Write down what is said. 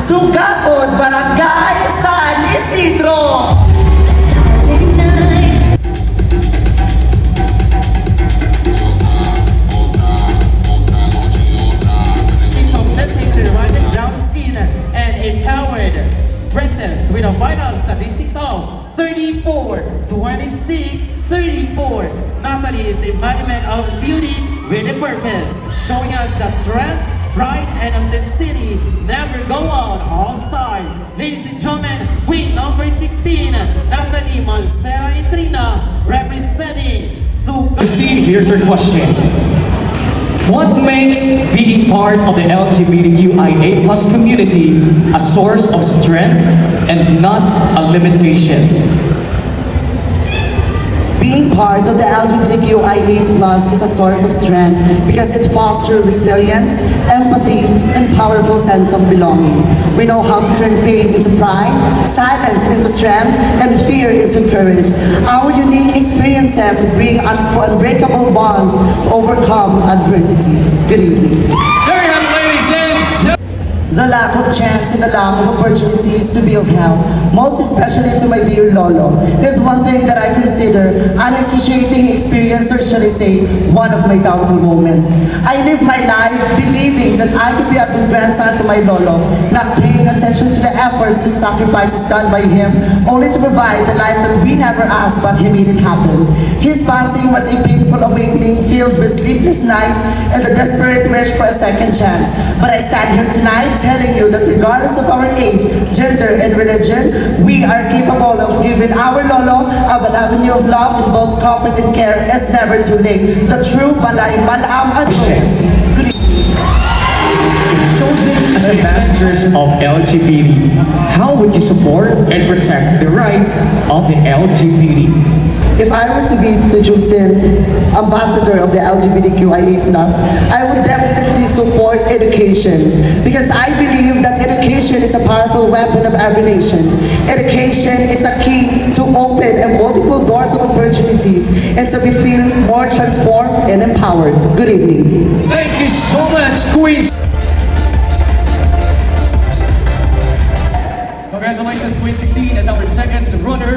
Sugakod, Barangay San Isidro. And empowered presence with a vital statistics of 34, 26, 34. Natalie is the embodiment of beauty with a purpose, showing us the strength, pride, and of the city never go out all side. Ladies and gentlemen, with number 16, Natalie Mancera Intrina, representing Suga. See, here's your question. What makes being part of the LGBTQIA+ community a source of strength and not a limitation? Being part of the LGBTQIA+ is a source of strength because it fosters resilience, empathy, and powerful sense of belonging. We know how to turn pain into pride, silence into strength, and fear into courage. Our unique experiences bring unbreakable bonds to overcome adversity. Good evening. There you have it, ladies and gentlemen. The lack of chance and the lack of opportunities to be of help, most especially to my dear Lolo, is one thing that I consider an excruciating experience, or shall I say, one of my doubtful moments. I live my life believing that I could be a good grandson to my Lolo, not paying attention to the efforts and sacrifices done by him, only to provide the life that we never asked, but he made it happen. His passing was a painful awakening filled with sleepless nights and the desperate wish for a second chance. But I stand here tonight telling you that regardless of our age, gender, and religion, we are capable of giving our Lolo an avenue of love in both comfort and care. It's never too late. The true Balay Malam Adres. Chosen as ambassadors of LGBT, how would you support and protect the rights of the LGBT? If I were to be the chosen ambassador of the LGBTQIA+, I would definitely support education because I believe that education is a powerful weapon of every nation. Education is a key to open and multiple doors of opportunities and to be feel more transformed and empowered. Good evening. Thank you so much, Queens. Congratulations, Queen 16, as our second runner.